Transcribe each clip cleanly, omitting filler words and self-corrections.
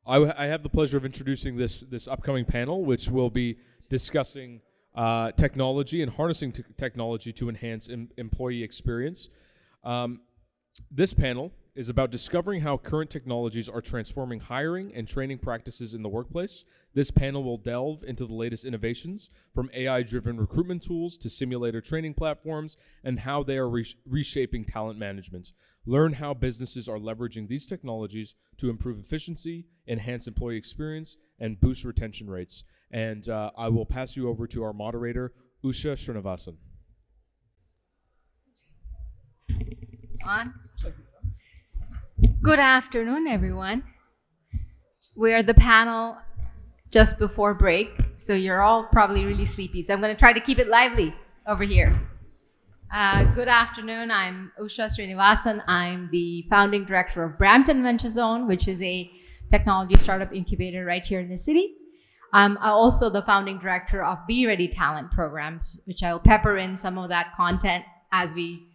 I have the pleasure of introducing this upcoming panel, which will be discussing technology and harnessing technology to enhance employee experience. This panel is about discovering how current technologies are transforming hiring and training practices in the workplace. This panel will delve into the latest innovations, from AI-driven recruitment tools to simulator training platforms, and how they are reshaping talent management. Learn how businesses are leveraging these technologies to improve efficiency, enhance employee experience, and boost retention rates. And I will pass you over to our moderator, Usha Srinivasan. On. Good afternoon, everyone. We are the panel just before break, so you're all probably really sleepy. So I'm going to try to keep it lively over here. Good afternoon. I'm Usha Srinivasan. I'm the founding director of Brampton Venture Zone, which is a technology startup incubator right here in the city. I'm also the founding director of BReady talent programs, which I'll pepper in some of that content as we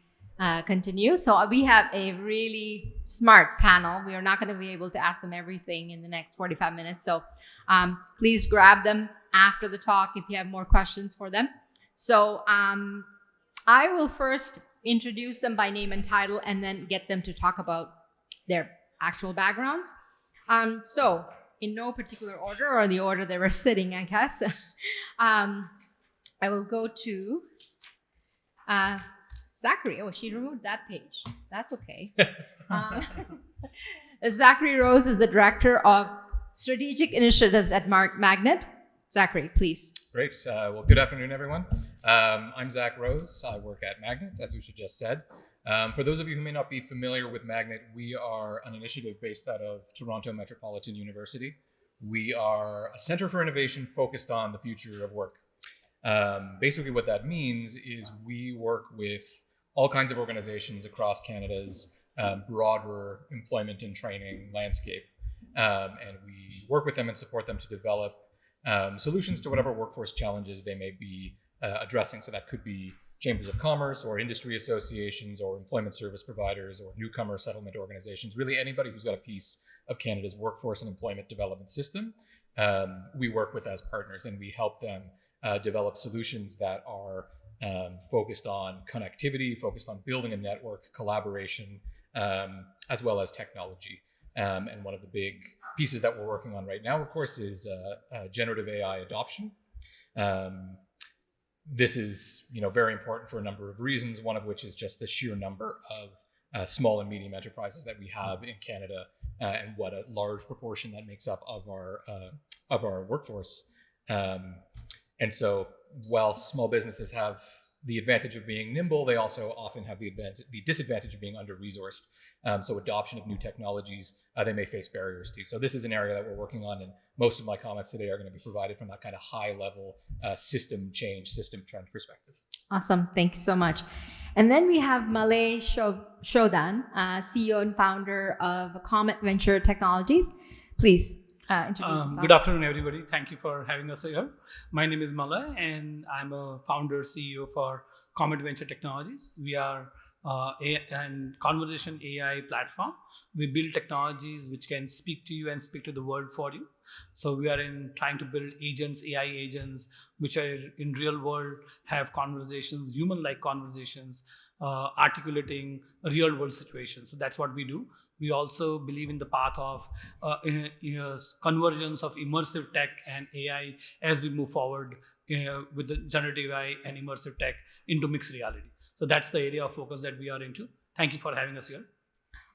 continue. So we have a really smart panel. We are not going to be able to ask them everything in the next 45 minutes. So please grab them after the talk if you have more questions for them. So I will first introduce them by name and title and then get them to talk about their actual backgrounds. So in no particular order, or the order they were sitting, I guess. I will go to Zachary. Oh, she removed that page. That's okay. Zachary Rose is the Director of Strategic Initiatives at Magnet. Zachary, please. Great. Well, good afternoon, everyone. I'm Zach Rose. I work at Magnet, as Usha just said. For those of you who may not be familiar with Magnet, we are an initiative based out of Toronto Metropolitan University. We are a center for innovation focused on the future of work. Basically, what that means is we work with all kinds of organizations across Canada's broader employment and training landscape. And we work with them and support them to develop solutions to whatever workforce challenges they may be addressing. So that could be chambers of commerce or industry associations or employment service providers or newcomer settlement organizations, really anybody who's got a piece of Canada's workforce and employment development system. We work with as partners, and we help them develop solutions that are focused on connectivity, focused on building a network, collaboration, as well as technology. And one of the big pieces that we're working on right now, of course, is generative AI adoption. This is, very important for a number of reasons, one of which is just the sheer number of small and medium enterprises that we have in Canada, and what a large proportion that makes up of our workforce. And so while small businesses have the advantage of being nimble, they also often have the disadvantage of being under-resourced. So adoption of new technologies, they may face barriers to. So this is an area that we're working on, and most of my comments today are going to be provided from that kind of high-level system change, system trend perspective. Awesome. Thank you so much. And then we have Malay Shodhan, CEO and founder of Comet Venture Technologies. Please introduce yourself. Good afternoon, everybody. Thank you for having us here. My name is Malay, and I'm a founder, CEO for Comet Venture Technologies. We are a conversation AI platform. We build technologies which can speak to you and speak to the world for you. So we are trying to build agents, AI agents, which are in real world, have conversations, human-like conversations, articulating real world situations. So that's what we do. We also believe in the path of convergence of immersive tech and AI as we move forward with the generative AI and immersive tech into mixed reality. So that's the area of focus that we are into. Thank you for having us here.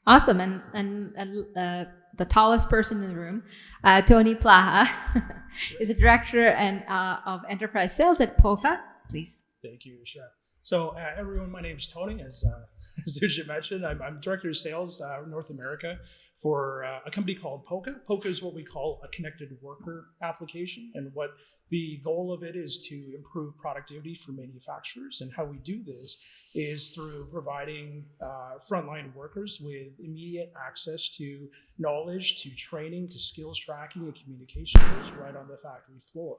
Awesome. And the tallest person in the room, Tony Plaha, is a director of enterprise sales at Poka. Please. Thank you, Usha. So everyone, my name is Tony. As Usha mentioned, I'm director of sales North America for a company called Poka. Poka is what we call a connected worker application, and what the goal of it is to improve productivity for manufacturers. And how we do this is through providing frontline workers with immediate access to knowledge, to training, to skills tracking and communication tools right on the factory floor.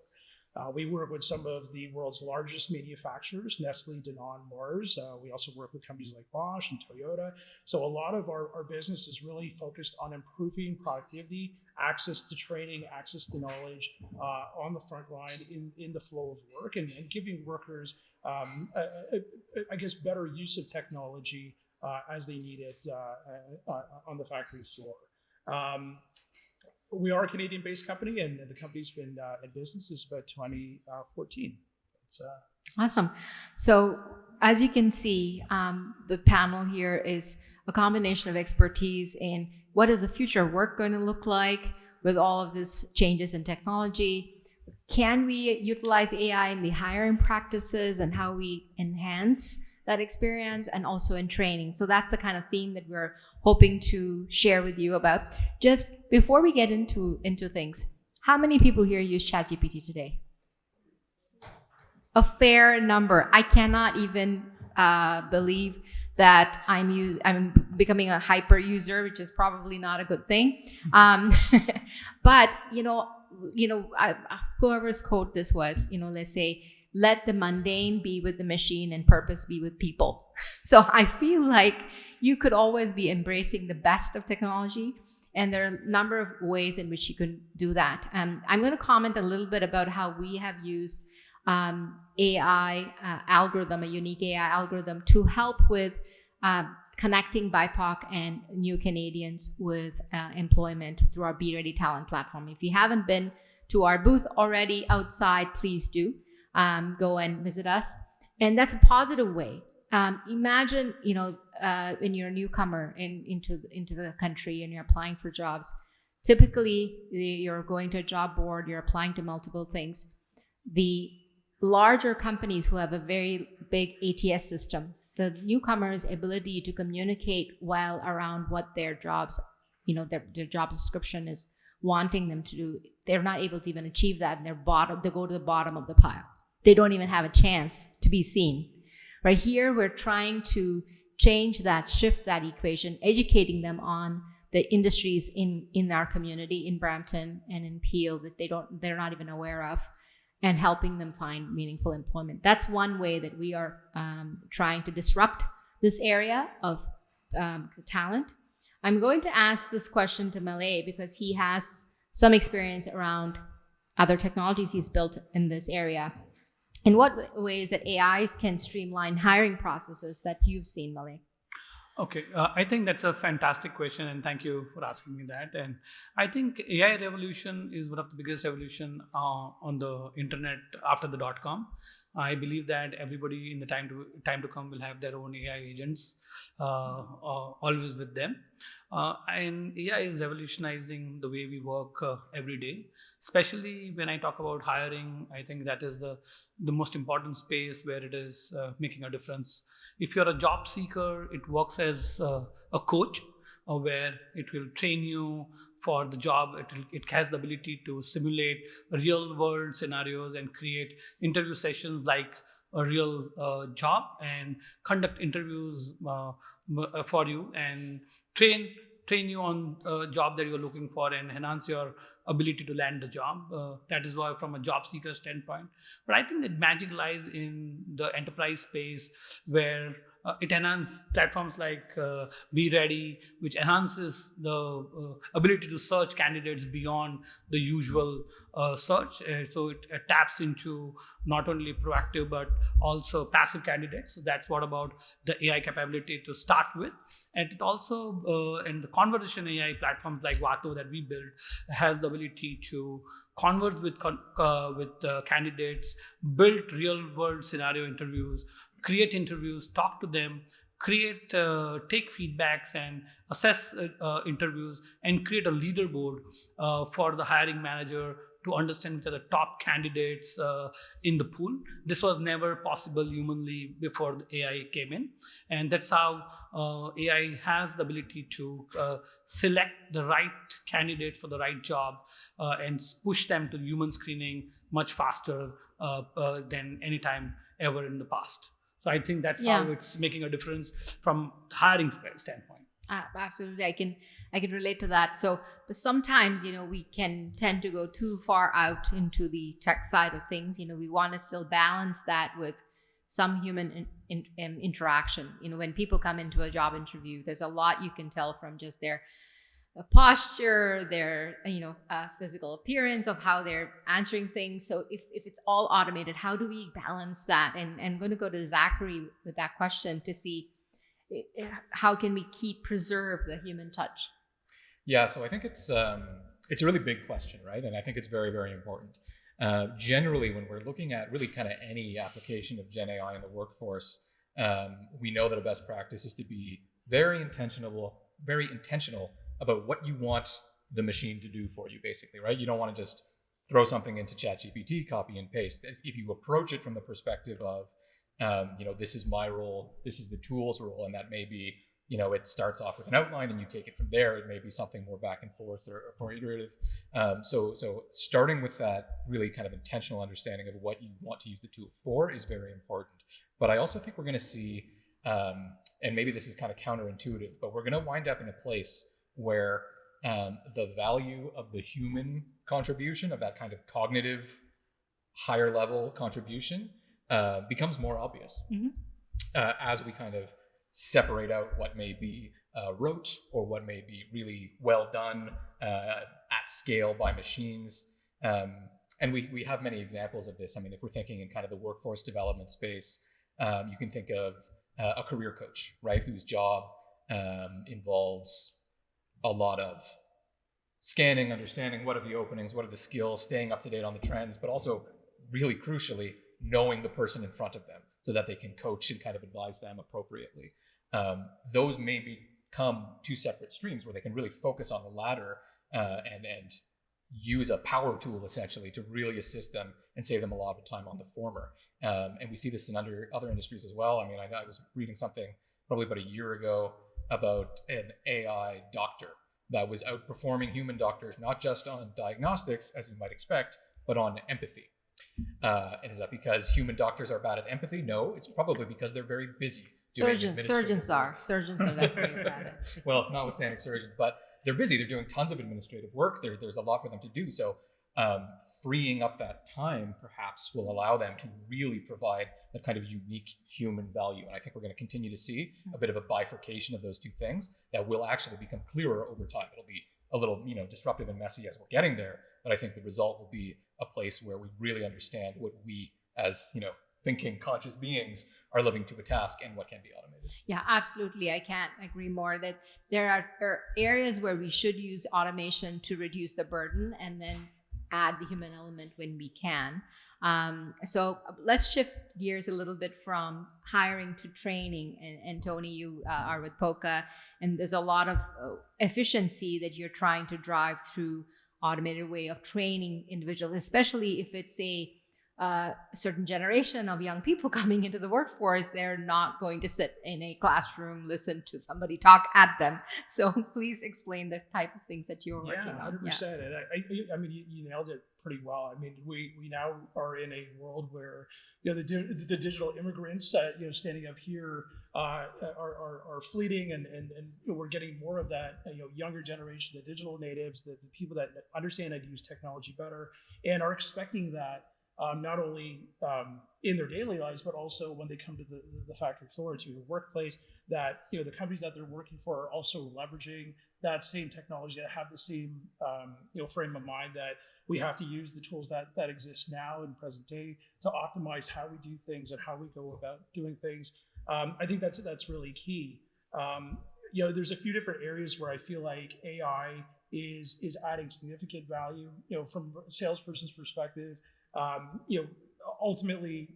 We work with some of the world's largest manufacturers, Nestle, Danone, Mars. We also work with companies like Bosch and Toyota. So a lot of our business is really focused on improving productivity, access to training, access to knowledge on the front line in the flow of work, and giving workers, I guess, better use of technology as they need it on the factory floor. We are a Canadian-based company, and the company's been in business since about 2014. Awesome. So as you can see, the panel here is a combination of expertise in what is the future of work going to look like with all of these changes in technology. Can we utilize AI in the hiring practices and how we enhance that experience, and also in training? So that's the kind of theme that we're hoping to share with you about. Just before we get into things, how many people here use ChatGPT today? A fair number. I cannot even believe that I'm becoming a hyper user, which is probably not a good thing. But whoever's quote this was, let's say, let the mundane be with the machine and purpose be with people. So I feel like you could always be embracing the best of technology, and there are a number of ways in which you can do that. I'm going to comment a little bit about how we have used AI algorithm, a unique AI algorithm, to help with connecting BIPOC and new Canadians with employment through our BReady talent platform. If you haven't been to our booth already outside, please do. Go and visit us. And that's a positive way. Imagine, when you're a newcomer into the country and you're applying for jobs, typically you're going to a job board, you're applying to multiple things. The larger companies who have a very big ATS system, the newcomers' ability to communicate well around what their jobs, their job description is wanting them to do, they're not able to even achieve that, and they go to the bottom of the pile. They don't even have a chance to be seen. Right here, we're trying to change that, shift that equation, educating them on the industries in our community, in Brampton and in Peel, that they're not even aware of, and helping them find meaningful employment. That's one way that we are trying to disrupt this area of talent. I'm going to ask this question to Malay because he has some experience around other technologies he's built in this area. In what ways that AI can streamline hiring processes that you've seen, Malay? Okay, I think that's a fantastic question, and thank you for asking me that. And I think AI revolution is one of the biggest revolution on the internet after the .com. I believe that everybody in the time to come will have their own AI agents always with them. And AI is revolutionizing the way we work every day, especially when I talk about hiring. I think that is the most important space where it is making a difference. If you're a job seeker, it works as a coach where it will train you for the job. It has the ability to simulate real world scenarios and create interview sessions like a real job, and conduct interviews for you, and train you on a job that you're looking for, and enhance your ability to land the job. That is why, from a job seeker standpoint. But I think that magic lies in the enterprise space, where it enhances platforms like BReady, which enhances the ability to search candidates beyond the usual search. So it taps into not only proactive but also passive candidates. So that's what about the AI capability to start with. And it also, and the conversation AI platforms like Vato that we build has the ability to converse with candidates, build real world scenario interviews, create interviews, talk to them, take feedbacks and assess interviews, and create a leaderboard for the hiring manager to understand which are the top candidates in the pool. This was never possible humanly before the AI came in. And that's how AI has the ability to select the right candidate for the right job and push them to human screening much faster than any time ever in the past. So I think that's how it's making a difference from hiring standpoint. Absolutely, I can relate to that. So, but sometimes we can tend to go too far out into the tech side of things. We want to still balance that with some human interaction. When people come into a job interview, there's a lot you can tell from just their posture, their physical appearance, of how they're answering things. So if it's all automated, how do we balance that? And I'm going to go to Zachary with that question to see how can we preserve the human touch. Yeah, so I think it's a really big question, right? And I think it's very, very important. Generally, when we're looking at really kind of any application of Gen AI in the workforce, we know that a best practice is to be very intentional about what you want the machine to do for you, basically, right? You don't want to just throw something into ChatGPT, copy and paste. If you approach it from the perspective of, this is my role, this is the tool's role, and that may be, it starts off with an outline and you take it from there. It may be something more back and forth or more iterative. So starting with that really kind of intentional understanding of what you want to use the tool for is very important. But I also think we're going to see, and maybe this is kind of counterintuitive, but we're going to wind up in a place where the value of the human contribution, of that kind of cognitive, higher level contribution, becomes more obvious as we kind of separate out what may be rote or what may be really well done at scale by machines. And we have many examples of this. I mean, if we're thinking in kind of the workforce development space, you can think of a career coach, right, whose job involves a lot of scanning, understanding what are the openings, what are the skills, staying up to date on the trends, but also really crucially, knowing the person in front of them so that they can coach and kind of advise them appropriately. Those may become two separate streams where they can really focus on the latter and use a power tool essentially to really assist them and save them a lot of time on the former. And we see this in other industries as well. I mean, I was reading something probably about a year ago about an AI doctor that was outperforming human doctors, not just on diagnostics, as you might expect, but on empathy. And is that because human doctors are bad at empathy? No, it's probably because they're very busy. Surgeons are definitely bad at. Well, notwithstanding surgeons, but they're busy. They're doing tons of administrative work. There's a lot for them to do. So freeing up that time perhaps will allow them to really provide the kind of unique human value. And I think we're going to continue to see a bit of a bifurcation of those two things that will actually become clearer over time. It'll be a little, disruptive and messy as we're getting there, but I think the result will be a place where we really understand what we as, thinking conscious beings are living to a task and what can be automated. Yeah, absolutely. I can't agree more that there are areas where we should use automation to reduce the burden and then add the human element when we can. So let's shift gears a little bit from hiring to training. And Tony, you are with Poka, and there's a lot of efficiency that you're trying to drive through automated way of training individuals, especially if it's a certain generation of young people coming into the workforce. They're not going to sit in a classroom, listen to somebody talk at them. So please explain the type of things that you're working on. 100%. And I mean, you nailed it pretty well. I mean, we now are in a world where the digital immigrants, standing up here, are fleeting, and we're getting more of that younger generation, the digital natives, the people that understand how to use technology better, and are expecting that. Not only in their daily lives, but also when they come to the factory floor, to the workplace, that the companies that they're working for are also leveraging that same technology, that have the same frame of mind, that we have to use the tools that exist now in present day to optimize how we do things and how we go about doing things. I think that's really key. There's a few different areas where I feel like AI is adding significant value. From a salesperson's perspective. Ultimately,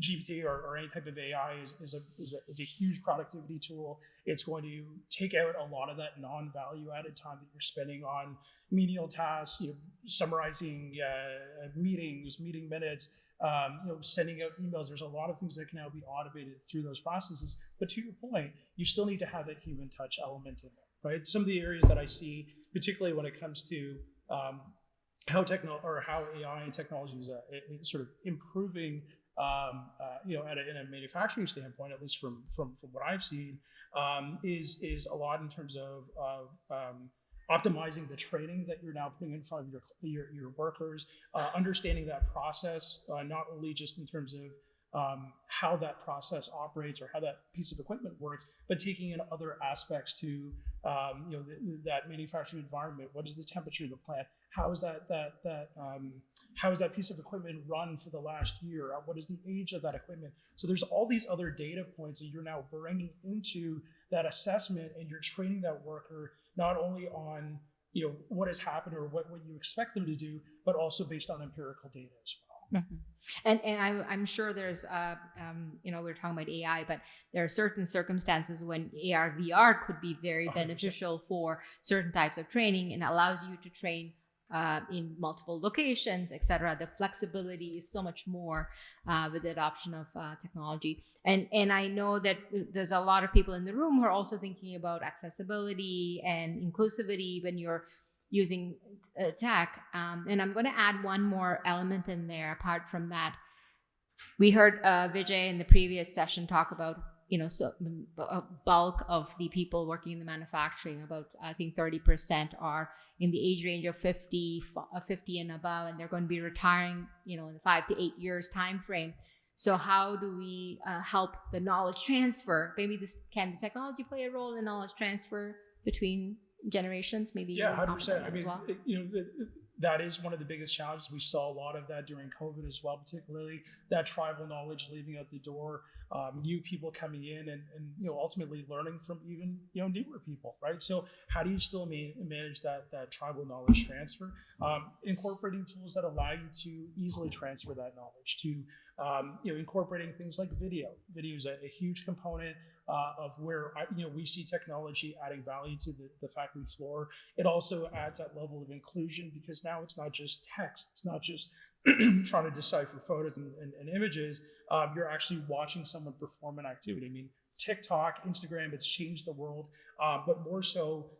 GPT or any type of AI is a huge productivity tool. It's going to take out a lot of that non-value added time that you're spending on menial tasks, summarizing meetings, meeting minutes, sending out emails. There's a lot of things that can now be automated through those processes. But to your point, you still need to have that human touch element in there, right? Some of the areas that I see, particularly when it comes to how AI and technology is sort of improving in a manufacturing standpoint, at least from what I've seen, is a lot in terms of optimizing the training that you're now putting in front of your workers, understanding that process, not only just in terms of how that process operates or how that piece of equipment works, but taking in other aspects to that manufacturing environment. What is the temperature of the plant? How is how is that piece of equipment run for the last year? What is the age of that equipment? So there's all these other data points that you're now bringing into that assessment, and you're training that worker not only on what has happened or what you expect them to do, but also based on empirical data as well. Mm-hmm. And I'm sure there's we're talking about AI, but there are certain circumstances when AR VR could be very 100%. beneficial for certain types of training, and allows you to train in multiple locations, etc. The flexibility is so much more with the adoption of technology. And I know that there's a lot of people in the room who are also thinking about accessibility and inclusivity when you're using tech. And I'm going to add one more element in there. Apart from that, we heard Vijay in the previous session talk about a bulk of the people working in the manufacturing, about I think 30% are in the age range of 50 and above, and they're going to be retiring in the 5 to 8 years time frame. So how do we help the knowledge transfer? Maybe can the technology play a role in knowledge transfer between generations? Maybe 100%. I mean, as well. That is one of the biggest challenges. We saw a lot of that during COVID as well, particularly that tribal knowledge leaving out the door, new people coming in, and ultimately learning from even newer people, right? So how do you still manage that tribal knowledge transfer? Incorporating tools that allow you to easily transfer that knowledge, to incorporating things like video. Video is a huge component of where we see technology adding value to the factory floor. It also adds that level of inclusion, because now it's not just text, it's not just trying to decipher photos and images. You're actually watching someone perform an activity. I mean, TikTok, Instagram, it's changed the world, but more so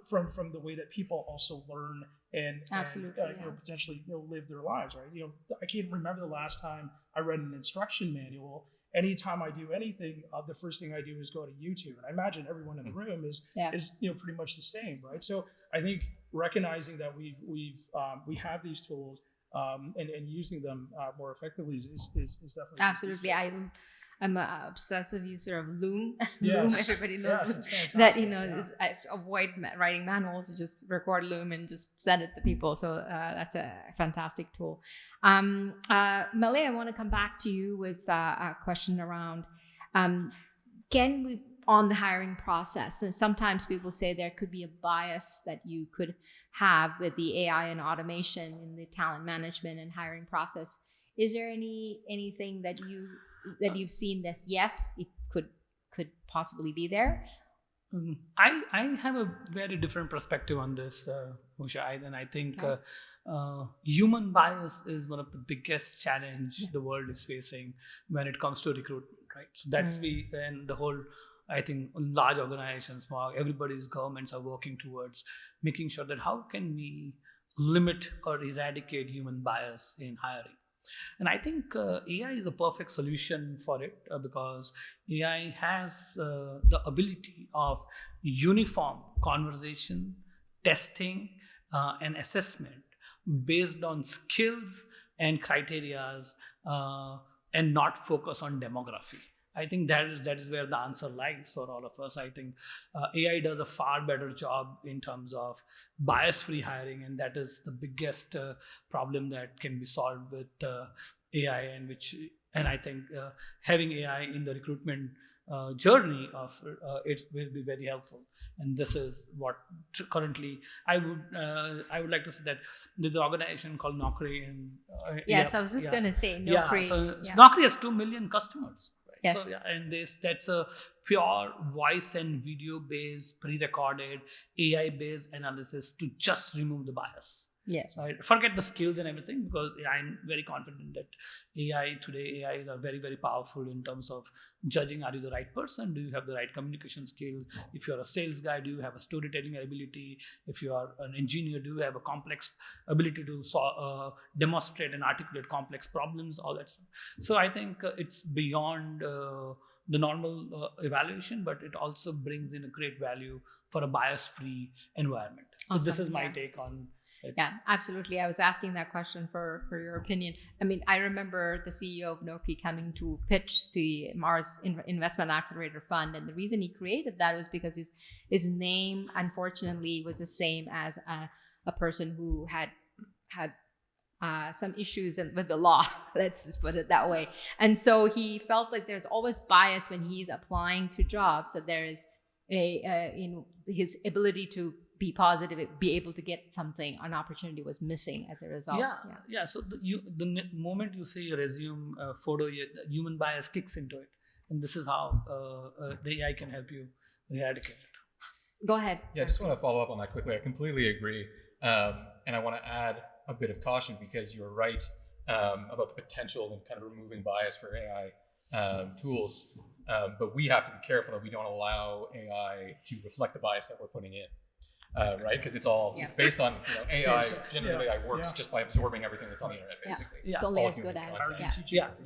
from the way that people also learn and potentially live their lives, right? I can't remember the last time I read an instruction manual. Anytime I do anything, the first thing I do is go to YouTube, and I imagine everyone in the room is pretty much the same, right? So I think recognizing that we have these tools and using them more effectively is definitely absolutely. I'm an obsessive user of Loom. Yes. Loom, everybody knows that. I avoid writing manuals. Just record Loom and just send it to people. So that's a fantastic tool. Malay, I want to come back to you with a question around can we, on the hiring process, and sometimes people say there could be a bias that you could have with the AI and automation in the talent management and hiring process. Is there anything that you've seen that yes, it could possibly be there? I have a very different perspective on this, Usha. I think human bias is one of the biggest challenge the world is facing when it comes to recruitment, right? So that's and the whole, I think, large organizations, small, everybody's governments are working towards making sure that how can we limit or eradicate human bias in hiring. And I think AI is a perfect solution for it because AI has the ability of uniform conversation, testing, and assessment based on skills and criterias and not focus on demography. I think that is where the answer lies for all of us. I think AI does a far better job in terms of bias-free hiring, and that is the biggest problem that can be solved with AI. And I think having AI in the recruitment journey of it will be very helpful. And this is what currently I would like to say that there's an organization called Naukri. And yes, I was just going to say Naukri. Naukri has 2 million customers. Yes. So, and that's a pure voice and video based, pre-recorded, AI based analysis to just remove the bias. Yes. So I forget the skills and everything, because I'm very confident that AIs are very, very powerful in terms of judging, are you the right person? Do you have the right communication skill? If you're a sales guy, do you have a storytelling ability? If you are an engineer, do you have a complex ability to demonstrate and articulate complex problems, all that stuff. So I think it's beyond the normal evaluation, but it also brings in a great value for a bias-free environment. Awesome. So this is my take on it. Yeah, absolutely. I was asking that question for your opinion. I mean, I remember the CEO of Nokia coming to pitch the Mars Investment Accelerator Fund, and the reason he created that was because his name, unfortunately, was the same as a person who had some issues with the law. Let's just put it that way. And so he felt like there's always bias when he's applying to jobs. That there is his ability to be positive, be able to get something, an opportunity was missing as a result. Yeah. So the moment you see a resume photo, the human bias kicks into it, and this is how the AI can help you eradicate it. Go ahead. Yeah, I just want to follow up on that quickly. I completely agree, and I want to add a bit of caution, because you're right about the potential in kind of removing bias for AI tools, but we have to be careful that we don't allow AI to reflect the bias that we're putting in. Right, because it's based on AI. Generally, AI works just by absorbing everything that's on the internet, basically. It's only as good as.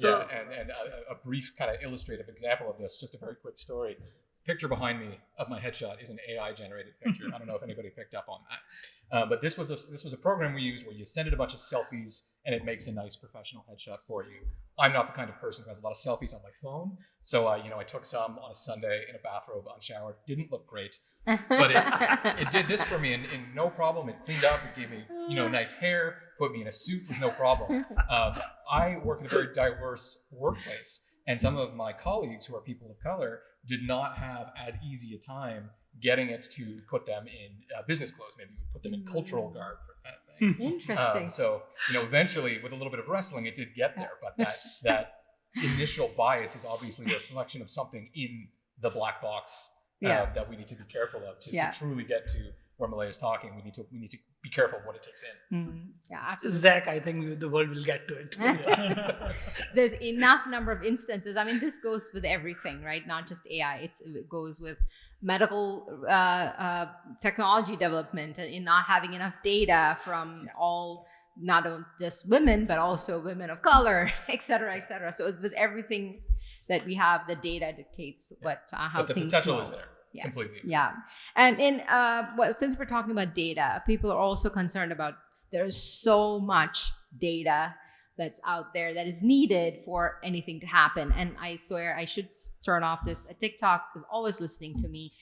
And a brief kind of illustrative example of this, just a very quick story. Picture behind me of my headshot is an AI generated picture. I don't know if anybody picked up on that, but this was a program we used where you send it a bunch of selfies and it makes a nice professional headshot for you. I'm not the kind of person who has a lot of selfies on my phone, so I took some on a Sunday in a bathrobe, unshowered. Didn't look great, but it did this for me, and no problem. It cleaned up. It gave me nice hair, put me in a suit with no problem. I work in a very diverse workplace, and some of my colleagues who are people of color did not have as easy a time getting it to put them in business clothes. Maybe we put them in cultural garb for that thing. Interesting. So eventually, with a little bit of wrestling, it did get there. But that initial bias is obviously a reflection of something in the black box that we need to be careful of to truly get to where Malay is talking. We need to be careful of what it takes in. Yeah, absolutely. Zach, I think the world will get to it. There's enough number of instances. I mean, this goes with everything, right? Not just AI. It goes with medical technology development, and in not having enough data from all, not just women, but also women of color, et cetera, et cetera. So with everything that we have, the data dictates how but the things potential flow. is there. Yes. Completely. Yeah. And since we're talking about data, people are also concerned about there's so much data that's out there that is needed for anything to happen. And I swear I should turn off this. TikTok is always listening to me.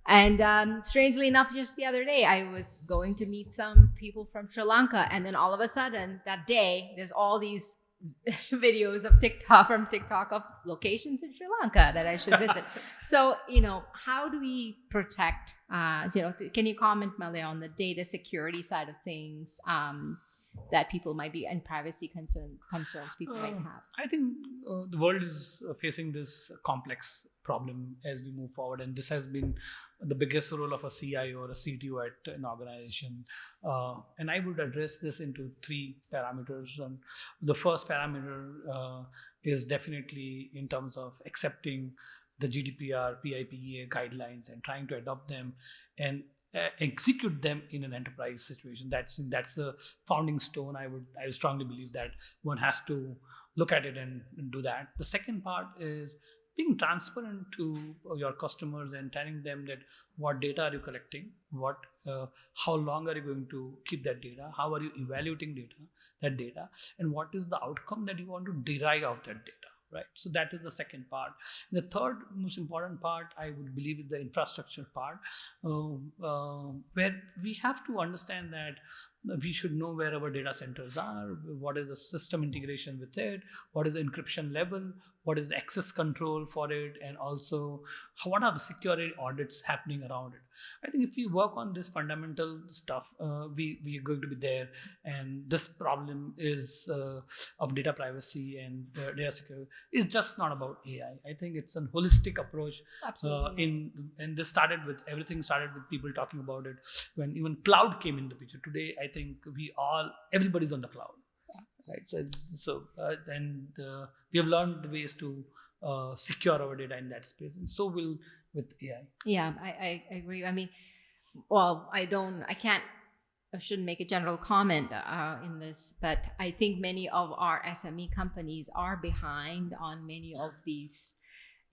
And strangely enough, just the other day, I was going to meet some people from Sri Lanka. And then all of a sudden that day, there's all these videos of TikTok of locations in Sri Lanka that I should visit. So, how do we protect, can you comment, Malay, on the data security side of things that people might be, and privacy concerns people might have? I think the world is facing this complex problem as we move forward, and this has been the biggest role of a CIO or a CTO at an organization. And I would address this into 3 parameters. And the first parameter is definitely in terms of accepting the GDPR, PIPEA guidelines and trying to adopt them and execute them in an enterprise situation. That's the founding stone. I strongly believe that one has to look at it and do that. The second part is being transparent to your customers and telling them that what data are you collecting, how long are you going to keep that data, how are you evaluating that data, and what is the outcome that you want to derive of that data. Right. So that is the second part. The third most important part, I would believe, is the infrastructure part, where we have to understand that we should know where our data centers are, what is the system integration with it, what is the encryption level, what is the access control for it, and also what are the security audits happening around it. I think if we work on this fundamental stuff, we are going to be there. And this problem is of data privacy and data security is just not about AI. I think it's a holistic approach. Absolutely. And this started with everything started with people talking about it when even cloud came into the picture. Today, I think everybody's on the cloud. Right. We have learned ways to secure our data in that space, and so will with AI. Yeah, I agree. I mean, I shouldn't make a general comment in this, but I think many of our SME companies are behind on many of these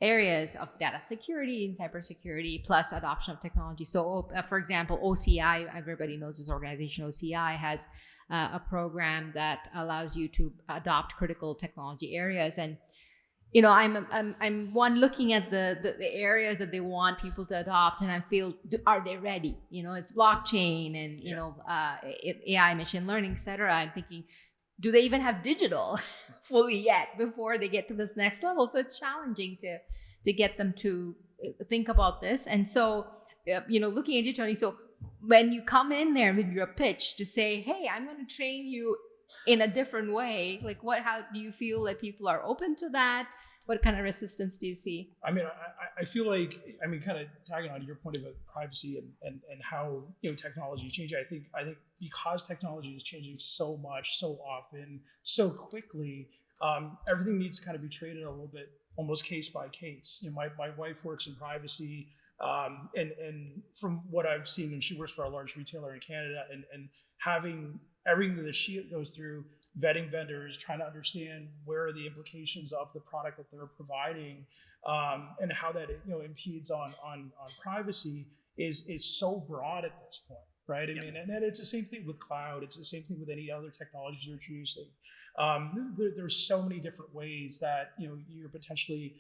areas of data security and cybersecurity, plus adoption of technology. So, for example, OCI, everybody knows this organization. OCI has a program that allows you to adopt critical technology areas. And I'm one looking at the areas that they want people to adopt, and I feel, are they ready? It's blockchain and AI, machine learning, etc. I'm thinking, do they even have digital fully yet before they get to this next level? So it's challenging to get them to think about this. And so, looking at you, Tony. So when you come in there with your pitch to say, "Hey, I'm going to train you in a different way," like how do you feel that people are open to that? What kind of resistance do you see? I mean, I feel like, kind of tagging on to your point about privacy and how technology is changing. I think because technology is changing so much, so often, so quickly, everything needs to kind of be treated a little bit almost case by case. My wife works in privacy, and from what I've seen, and she works for a large retailer in Canada, and having everything that she goes through, vetting vendors, trying to understand where are the implications of the product that they're providing, and how that impedes on privacy is so broad at this point, right? I mean, and then it's the same thing with cloud. It's the same thing with any other technologies you're introducing. There's so many different ways that you're potentially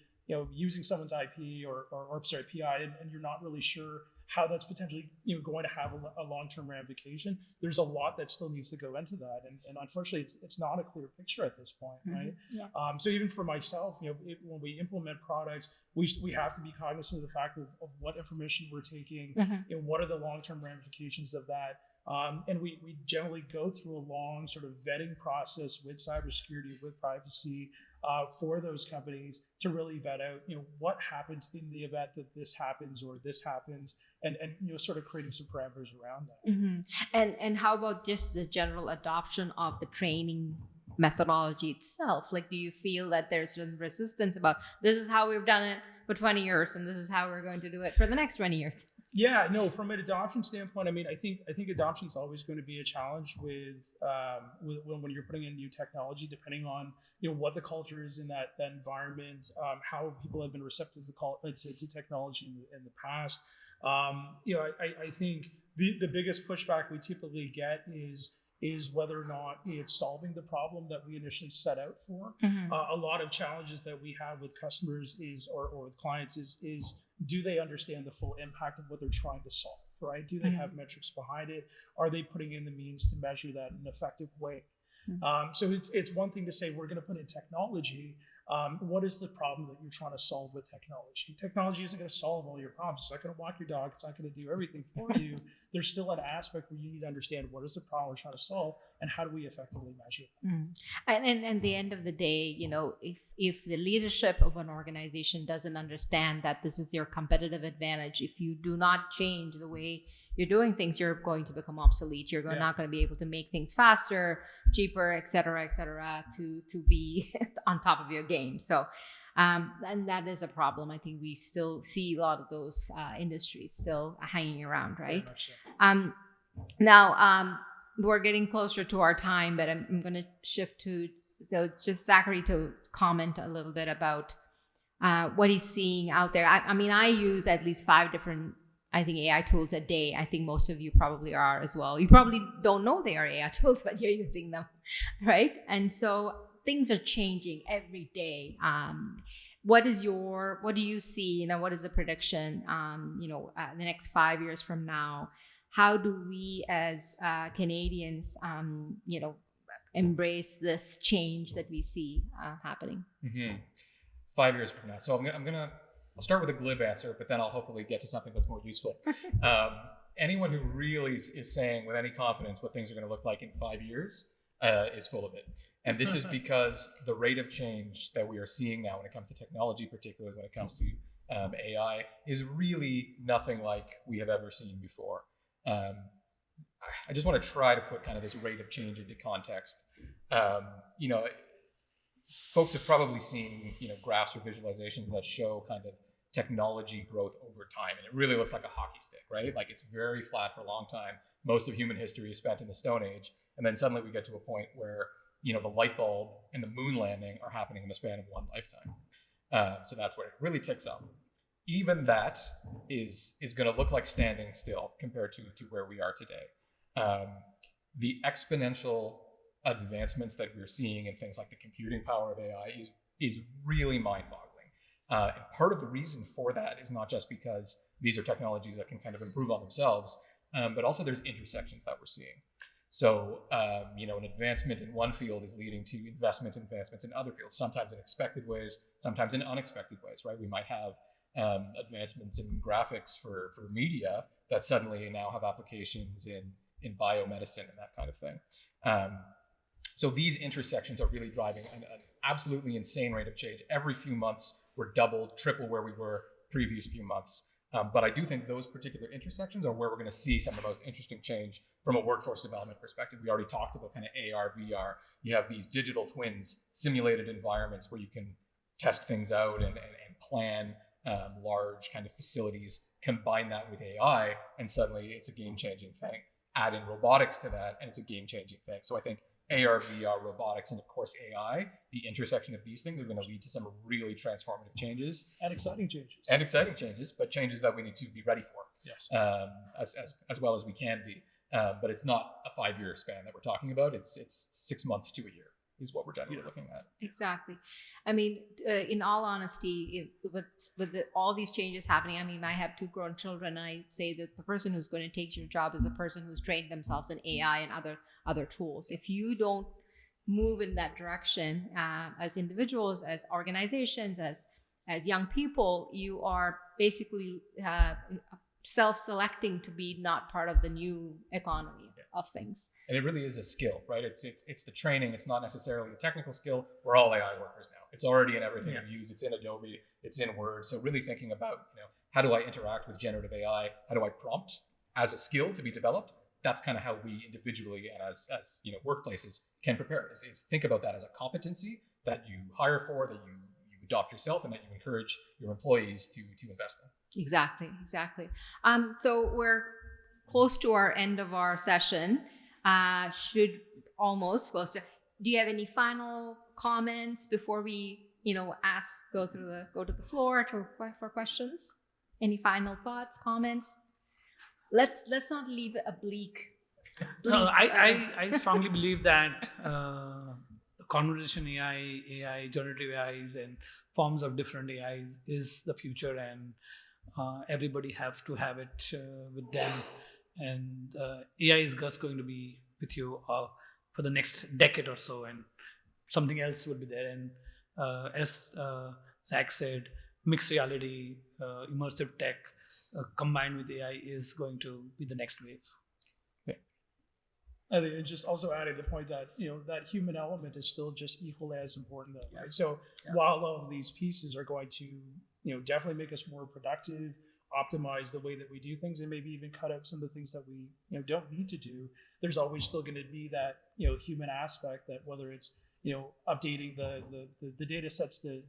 using someone's IP or PI, and you're not really sure how that's potentially going to have a long-term ramification. There's a lot that still needs to go into that, and unfortunately, it's not a clear picture at this point, right? Yeah. So even for myself, when we implement products, we have to be cognizant of the fact of what information we're taking, what are the long-term ramifications of that. And we generally go through a long sort of vetting process with cybersecurity, with privacy, for those companies to really vet out, what happens in the event that this happens or this happens, and sort of creating some parameters around that. Mm-hmm. And how about just the general adoption of the training methodology itself? Like, do you feel that there's some resistance about this is how we've done it for 20 years and this is how we're going to do it for the next 20 years? Yeah, no, from an adoption standpoint, I mean, I think adoption is always going to be a challenge with when you're putting in new technology, depending on what the culture is in that environment, how people have been receptive to technology in the past. I think the biggest pushback we typically get is whether or not it's solving the problem that we initially set out for. A lot of challenges that we have with customers or with clients is do they understand the full impact of what they're trying to solve, right? Do they have metrics behind it? Are they putting in the means to measure that in an effective way? So it's one thing to say we're going to put in technology. What is the problem that you're trying to solve with technology? Technology isn't going to solve all your problems. It's not going to walk your dog. It's not going to do everything for you. There's still an aspect where you need to understand what is the problem we're trying to solve and how do we effectively measure it. And at the end of the day, if the leadership of an organization doesn't understand that this is their competitive advantage, if you do not change the way you're doing things, you're going to become obsolete. You're not going to be able to make things faster, cheaper, et cetera, to be on top of your game. So, and that is a problem. I think we still see a lot of those industries still hanging around, right? So. Now, we're getting closer to our time, but I'm going to shift to just Zachary to comment a little bit about what he's seeing out there. I mean, I use at least 5 different AI tools a day. I think most of you probably are as well. You probably don't know they are AI tools, but you're using them, right? And so things are changing every day. What do you see? What is the prediction? The next 5 years from now? how do we as Canadians, embrace this change that we see happening? 5 years from now. So I'll start with a glib answer, but then I'll hopefully get to something that's more useful. Anyone who really is saying with any confidence what things are going to look like in 5 years is full of it. And this is because the rate of change that we are seeing now when it comes to technology, particularly when it comes to AI, is really nothing like we have ever seen before. I just want to try to put kind of this rate of change into context. Folks have probably seen, graphs or visualizations that show kind of technology growth over time, and it really looks like a hockey stick, right? Like it's very flat for a long time. Most of human history is spent in the Stone Age, and then suddenly we get to a point where the light bulb and the moon landing are happening in the span of one lifetime. So that's where it really ticks up. Even that is going to look like standing still compared to where we are today. The exponential advancements that we're seeing in things like the computing power of AI is really mind-boggling. And part of the reason for that is not just because these are technologies that can kind of improve on themselves, but also there's intersections that we're seeing. So, an advancement in one field is leading to advancements in other fields, sometimes in expected ways, sometimes in unexpected ways, right? We might have advancements in graphics for media that suddenly now have applications in biomedicine and that kind of thing. So these intersections are really driving an absolutely insane rate of change. Every few months, we're double, triple where we were previous few months. But I do think those particular intersections are where we're going to see some of the most interesting change from a workforce development perspective. We already talked about kind of AR, VR. You have these digital twins, simulated environments where you can test things out and plan large kind of facilities, combine that with AI, and suddenly it's a game-changing thing. Add in robotics to that, and it's a game-changing thing. So I think AR, VR, robotics, and of course AI, the intersection of these things are going to lead to some really transformative changes. And exciting changes. But changes that we need to be ready for. Yes. As well as we can be. But it's not a 5-year span that we're talking about. It's 6 months to a year is what we're generally looking at. Exactly. I mean, in all honesty, with all these changes happening, I mean, I have 2 grown children, and I say that the person who's going to take your job is the person who's trained themselves in AI and other tools. If you don't move in that direction, as individuals, as organizations, as young people, you are basically self-selecting to be not part of the new economy of things. And it really is a skill, right? It's the training. It's not necessarily a technical skill. We're all AI workers now. It's already in everything we use. It's in Adobe. It's in Word. So really thinking about, how do I interact with generative AI? How do I prompt as a skill to be developed? That's kind of how we individually and as workplaces can prepare. Is think about that as a competency that you hire for, that you adopt yourself, and that you encourage your employees to invest in. Exactly. So we're close to our end of our session. Should almost close to. Do you have any final comments before we, go to the floor for questions? Any final thoughts, comments? Let's not leave it a bleak. No, I strongly believe that conversation AI, generative AIs, and forms of different AIs is the future, and everybody have to have it with them. And AI is just going to be with you for the next decade or so, and something else will be there. And as Zach said, mixed reality, immersive tech combined with AI is going to be the next wave. I think it's just also adding the point that that human element is still just equally as important, though, right? So while all of these pieces are going to definitely make us more productive, optimize the way that we do things, and maybe even cut out some of the things that we don't need to do, there's always still going to be that human aspect, that whether it's updating the data sets to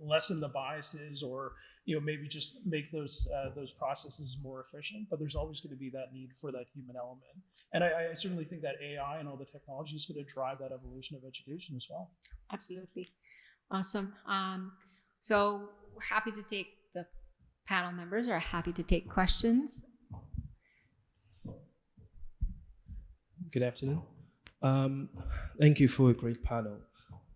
lessen the biases, or maybe just make those processes more efficient, but there's always going to be that need for that human element. And I certainly think that AI and all the technology is going to drive that evolution of education as well. Absolutely. Awesome. So we're happy to take, the panel members are happy to take questions. Good afternoon. Thank you for a great panel.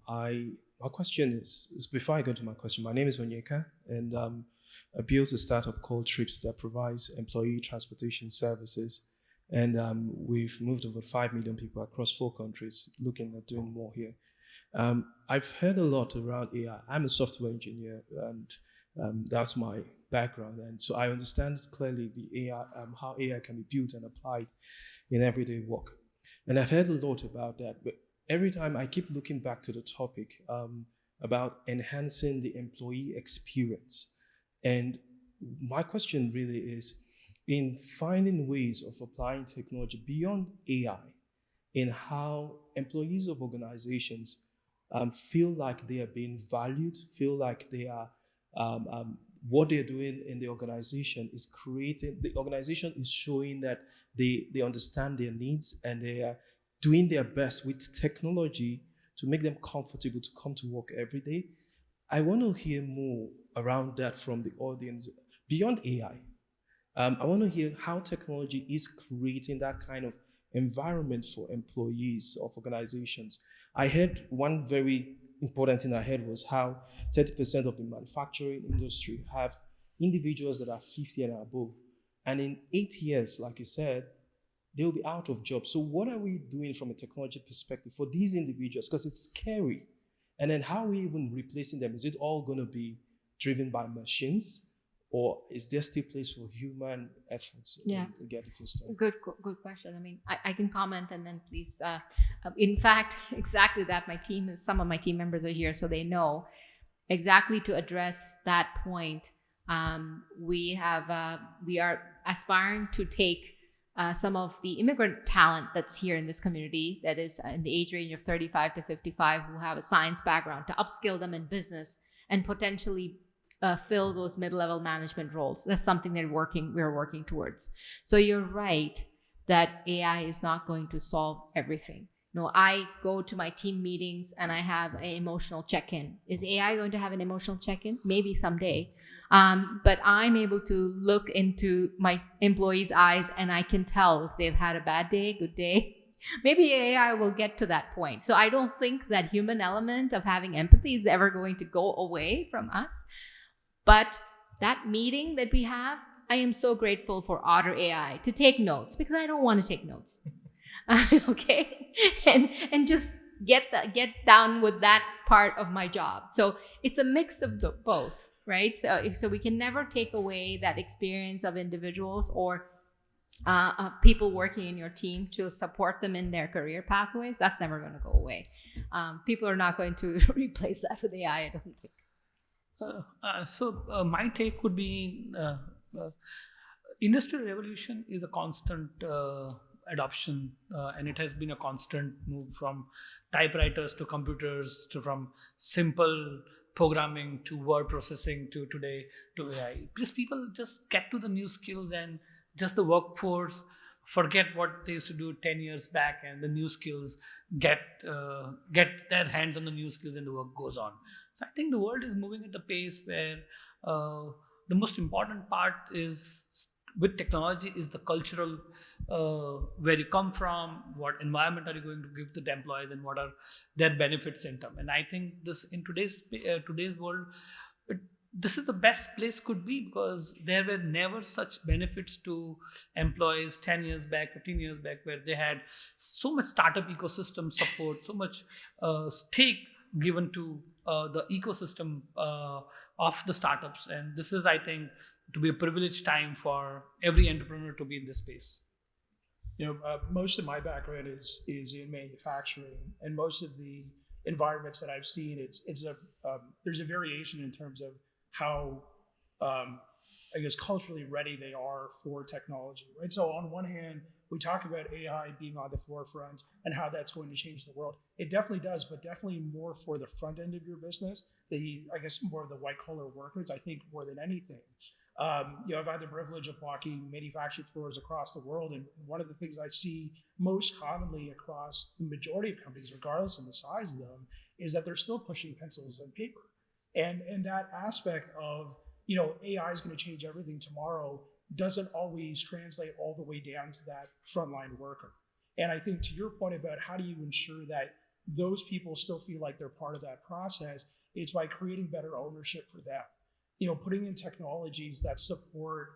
My question is before I go to my question, my name is Onyeka, and built a startup called Trips that provides employee transportation services. And we've moved over 5 million people across 4 countries, looking at doing more here. I've heard a lot around AI. I'm a software engineer, and that's my background. And so I understand clearly the AI, how AI can be built and applied in everyday work. And I've heard a lot about that, but every time I keep looking back to the topic about enhancing the employee experience. And my question really is, in finding ways of applying technology beyond AI in how employees of organizations feel like they are being valued, feel like they are, what they're doing in the organization is creating, the organization is showing that they understand their needs and they are doing their best with technology to make them comfortable to come to work every day. I want to hear more around that from the audience beyond AI. I want to hear how technology is creating that kind of environment for employees of organizations. I heard one very important thing I heard was how 30% of the manufacturing industry have individuals that are 50 and above. And in 8 years, like you said, they'll be out of jobs. So what are we doing from a technology perspective for these individuals? Because it's scary. And then how are we even replacing them? Is it all going to be driven by machines? Or is there still place for human efforts to get it installed? Good question. I mean, I can comment and then please. In fact, exactly that. Some of my team members are here, so they know exactly to address that point. We are aspiring to take some of the immigrant talent that's here in this community, that is in the age range of 35 to 55, who have a science background, to upskill them in business and potentially fill those mid-level management roles. That's something that we're working towards. So you're right that AI is not going to solve everything. No, I go to my team meetings and I have an emotional check-in. Is AI going to have an emotional check-in? Maybe someday. But I'm able to look into my employees' eyes and I can tell if they've had a bad day, good day. Maybe AI will get to that point. So I don't think that human element of having empathy is ever going to go away from us. But that meeting that we have, I am so grateful for Otter AI to take notes, because I don't want to take notes. Okay, and just get down with that part of my job. So it's a mix of both, right? So we can never take away that experience of individuals or people working in your team to support them in their career pathways. That's never going to go away. People are not going to replace that with AI, I don't think. So my take would be industrial revolution is a constant adoption, and it has been a constant move from typewriters to computers, to from simple programming to word processing to today to AI. Because people just get to the new skills, and just the workforce forget what they used to do 10 years back, and the new skills get their hands on the new skills and the work goes on. So I think the world is moving at a pace where the most important part is with technology is the cultural, where you come from, what environment are you going to give to the employees, and what are their benefits in term. And I think this in today's world, this is the best place could be, because there were never such benefits to employees 10 years back, 15 years back, where they had so much startup ecosystem support, so much stake given to the ecosystem of the startups. And this is, I think, to be a privileged time for every entrepreneur to be in this space. Most of my background is in manufacturing, and most of the environments that I've seen, there's a variation in terms of how, I guess, culturally ready they are for technology, right? So on one hand, we talk about AI being on the forefront and how that's going to change the world. It definitely does, but definitely more for the front end of your business. I guess more of the white collar workers, I think, more than anything. I've had the privilege of walking manufacturing floors across the world, and one of the things I see most commonly across the majority of companies, regardless of the size of them, is that they're still pushing pencils and paper. And that aspect of, AI is going to change everything tomorrow doesn't always translate all the way down to that frontline worker. And I think to your point about how do you ensure that those people still feel like they're part of that process, it's by creating better ownership for them. putting in technologies that support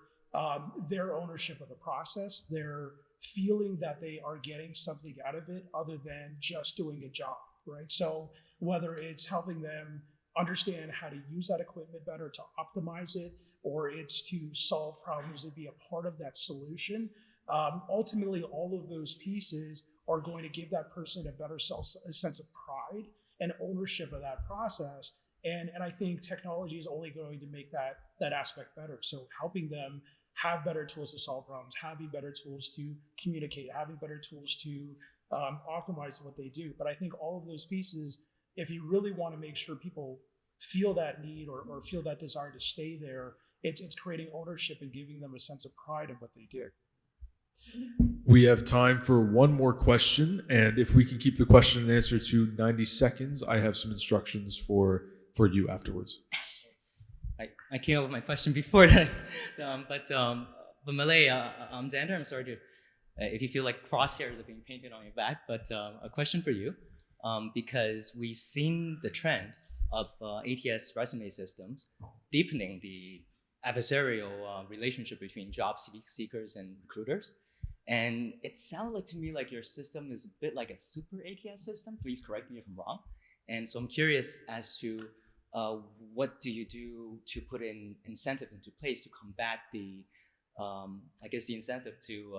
their ownership of the process, their feeling that they are getting something out of it other than just doing a job, right? So whether it's helping them understand how to use that equipment better to optimize it, or it's to solve problems and be a part of that solution, ultimately all of those pieces are going to give that person a sense of pride and ownership of that process. And I think technology is only going to make that aspect better. So helping them have better tools to solve problems, having better tools to communicate, having better tools to optimize what they do. But I think all of those pieces, if you really want to make sure people feel that need or feel that desire to stay there, it's creating ownership and giving them a sense of pride in what they do. We have time for one more question, and if we can keep the question and answer to 90 seconds, I have some instructions for you afterwards. I came up with my question before that, but Malay, I'm Xander. I'm sorry to if you feel like crosshairs are being painted on your back, but a question for you, because we've seen the trend of ATS resume systems deepening the adversarial relationship between job seekers and recruiters. And it sounds like to me like your system is a bit like a super ATS system. Please correct me if I'm wrong. And so I'm curious as to what do you do to put an incentive into place to combat the, I guess the incentive to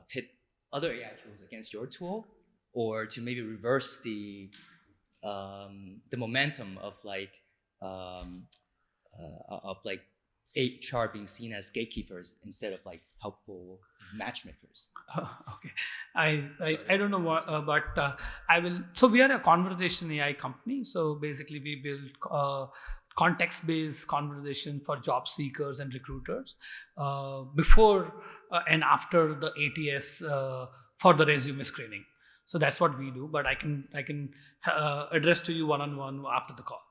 pit other AI tools against your tool, or to maybe reverse the momentum of HR being seen as gatekeepers instead of like helpful matchmakers. Okay, I don't know what, but I will. So we are a conversation AI company. So basically, we build context-based conversation for job seekers and recruiters before and after the ATS for the resume screening. So that's what we do. But I can address to you one-on-one after the call.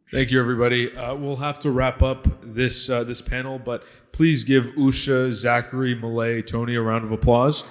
Thank you, everybody. We'll have to wrap up this panel, but please give Usha, Zachary, Malay, Tony a round of applause.